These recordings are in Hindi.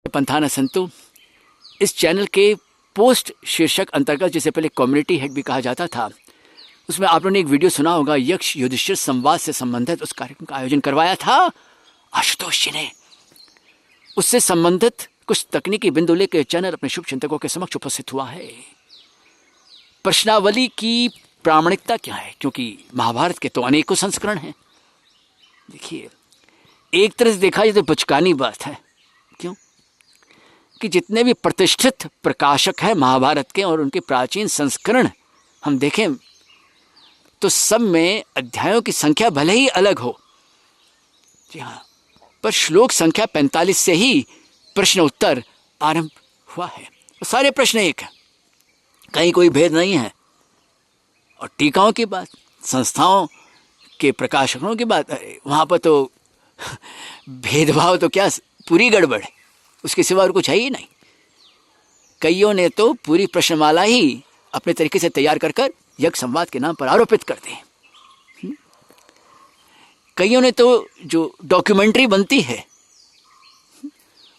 पंथाना संतु, इस चैनल के पोस्ट शीर्षक अंतर्गत, जिसे पहले कम्युनिटी हेड भी कहा जाता था, उसमें आप लोगों ने एक वीडियो सुना होगा। यक्ष युधिष्ठिर संवाद से संबंधित उस कार्यक्रम का आयोजन करवाया था आशुतोष जी ने। उससे संबंधित कुछ तकनीकी बिंदु लेकर चैनल अपने शुभ चिंतकों के समक्ष उपस्थित हुआ है। प्रश्नावली की प्रामाणिकता क्या है, क्योंकि महाभारत के तो अनेकों संस्करण हैं। देखिए, एक तरह से देखा जाए तो बचकानी बात है। क्यों? कि जितने भी प्रतिष्ठित प्रकाशक हैं महाभारत के और उनके प्राचीन संस्करण हम देखें तो सब में अध्यायों की संख्या भले ही अलग हो, जी हाँ, पर श्लोक संख्या 45 से ही प्रश्न उत्तर आरंभ हुआ है। तो सारे प्रश्न एक है, कहीं कोई भेद नहीं है। और टीकाओं की बात, संस्थाओं के प्रकाशकों की बात, वहाँ पर तो भेदभाव तो क्या, पूरी गड़बड़ है, उसके सिवा और कुछ है ही नहीं। कईयों ने तो पूरी प्रश्नमाला ही अपने तरीके से तैयार कर कर यज्ञ संवाद के नाम पर आरोपित करते हैं। कईयों ने तो जो डॉक्यूमेंट्री बनती है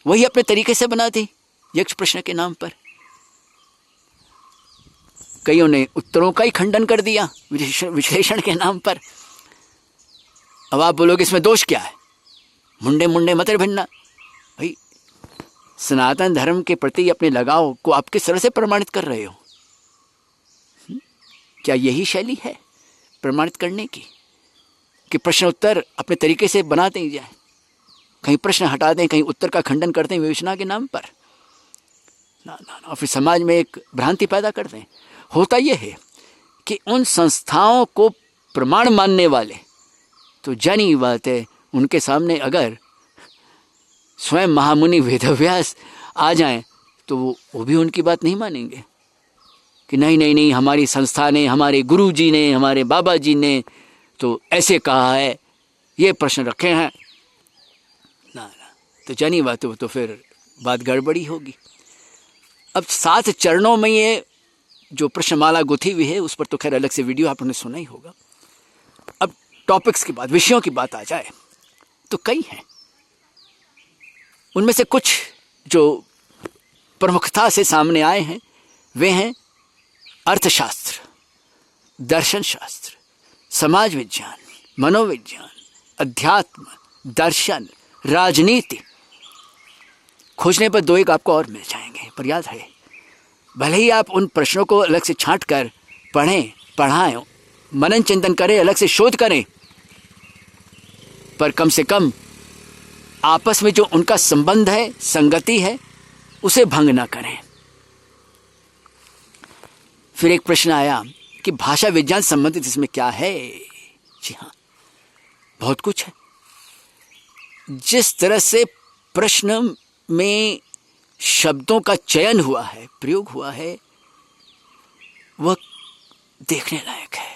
वही अपने तरीके से बना दी यक्ष प्रश्न के नाम पर। कईयों ने उत्तरों का ही खंडन कर दिया विश्लेषण के नाम पर। अब आप बोलोगे इसमें दोष क्या है? मुंडे मुंडे मतर भिन्ना। भाई, सनातन धर्म के प्रति अपने लगाव को आप किस तरह से प्रमाणित कर रहे हो? क्या यही शैली है प्रमाणित करने की कि प्रश्न उत्तर अपने तरीके से बना दें जाए, कहीं प्रश्न हटा दें, कहीं उत्तर का खंडन कर दें विवेचना के नाम पर? ना ना ना, और फिर समाज में एक भ्रांति पैदा कर दें। होता यह है कि उन संस्थाओं को प्रमाण मानने वाले तो जानी बात है, उनके सामने अगर स्वयं महामुनि वेदव्यास आ जाएं तो वो भी उनकी बात नहीं मानेंगे कि नहीं नहीं नहीं, हमारी संस्था ने, हमारे गुरु जी ने, हमारे बाबा जी ने तो ऐसे कहा है, ये प्रश्न रखे हैं। ना ना, तो जानी बात है, तो फिर बात गड़बड़ी होगी। अब 7 चरणों में ये जो प्रश्नमाला गुथी हुई है, उस पर तो खैर अलग से वीडियो आपने सुना ही होगा। अब टॉपिक्स की बात, विषयों की बात आ जाए तो कई हैं। उनमें से कुछ जो प्रमुखता से सामने आए हैं वे हैं अर्थशास्त्र, दर्शन शास्त्र, समाज विज्ञान, मनोविज्ञान, अध्यात्म, दर्शन, राजनीति। खोजने पर 2 एक आपको और मिल जाएंगे, पर याद है, भले ही आप उन प्रश्नों को अलग से छांट कर पढ़ें, पढ़ाएं, मनन चिंतन करें, अलग से शोध करें, पर कम से कम आपस में जो उनका संबंध है, संगति है, उसे भंग ना करें। फिर एक प्रश्न आया कि भाषा विज्ञान संबंधित इसमें क्या है? जी हाँ, बहुत कुछ है। जिस तरह से प्रश्न में शब्दों का चयन हुआ है, प्रयोग हुआ है, वह देखने लायक है।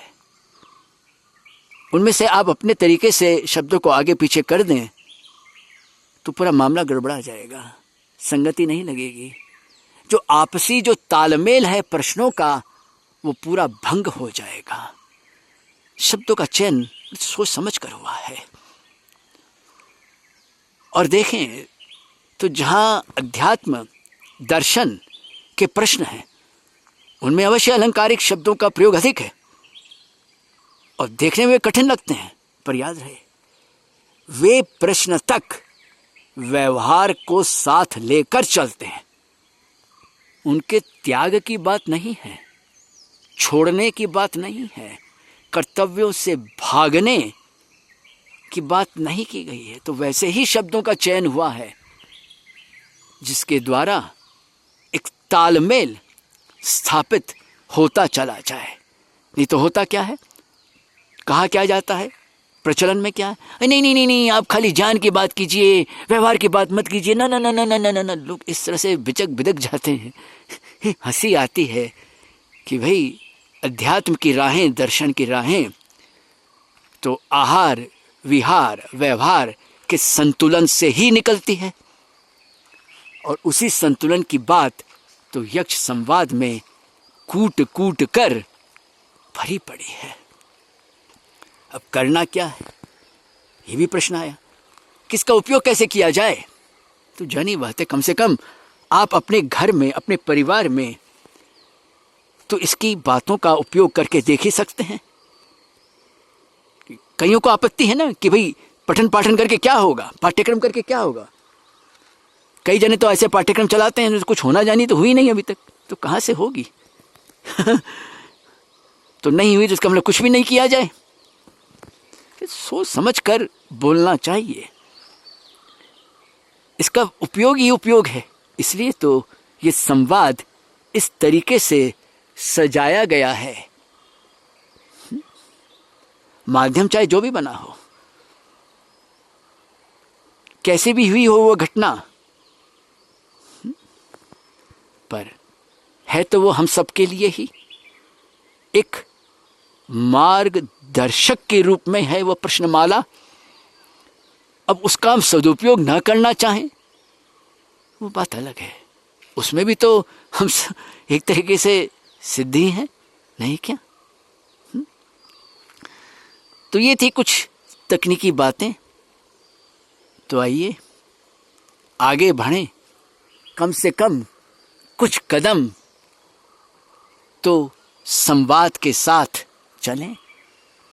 उनमें से आप अपने तरीके से शब्दों को आगे पीछे कर दें तो पूरा मामला गड़बड़ा जाएगा, संगति नहीं लगेगी। जो आपसी जो तालमेल है प्रश्नों का, वो पूरा भंग हो जाएगा। शब्दों का चयन सोच समझ कर हुआ है। और देखें तो जहां अध्यात्म, दर्शन के प्रश्न हैं, उनमें अवश्य अलंकारिक शब्दों का प्रयोग अधिक है और देखने में कठिन लगते हैं, पर याद रहे, वे प्रश्न तक व्यवहार को साथ लेकर चलते हैं। उनके त्याग की बात नहीं है, छोड़ने की बात नहीं है, कर्तव्यों से भागने की बात नहीं की गई है। तो वैसे ही शब्दों का चयन हुआ है जिसके द्वारा एक तालमेल स्थापित होता चला जाए। नहीं तो होता क्या है, कहा क्या जाता है, प्रचलन में क्या है, नहीं नहीं नहीं नहीं, आप खाली ज्ञान की बात कीजिए, व्यवहार की बात मत कीजिए। ना ना ना ना ना ना ना ना, लोग इस तरह से बिदक जाते हैं। हंसी आती है कि भाई, अध्यात्म की राहें, दर्शन की राहें तो आहार, विहार, व्यवहार के संतुलन से ही निकलती है, और उसी संतुलन की बात तो यक्ष संवाद में कूट कूट कर भरी पड़ी है। अब करना क्या है, ये भी प्रश्न आया। किसका उपयोग कैसे किया जाए? तो जानी बात है, कम से कम आप अपने घर में, अपने परिवार में तो इसकी बातों का उपयोग करके देख ही सकते हैं। कईयों को आपत्ति है ना कि भाई पठन पाठन करके क्या होगा, पाठ्यक्रम करके क्या होगा। कई जने तो ऐसे पाठ्यक्रम चलाते हैं, कुछ होना जानी तो हुई नहीं अभी तक, तो कहाँ से होगी। तो नहीं हुई तो इसका मतलब कुछ भी नहीं किया जाए। सोच समझ कर बोलना चाहिए, इसका उपयोग ही उपयोग है। इसलिए तो ये संवाद इस तरीके से सजाया गया है। माध्यम चाहे जो भी बना हो, कैसे भी हुई हो वो घटना, पर है तो वो हम सबके लिए ही एक मार्गदर्शक के रूप में है वो प्रश्नमाला। अब उसका हम सदुपयोग न करना चाहें वो बात अलग है, उसमें भी तो हम एक तरीके से सिद्धि हैं, नहीं क्या। तो ये थी कुछ तकनीकी बातें। तो आइए आगे बढ़ें, कम से कम कुछ कदम तो संवाद के साथ चलें।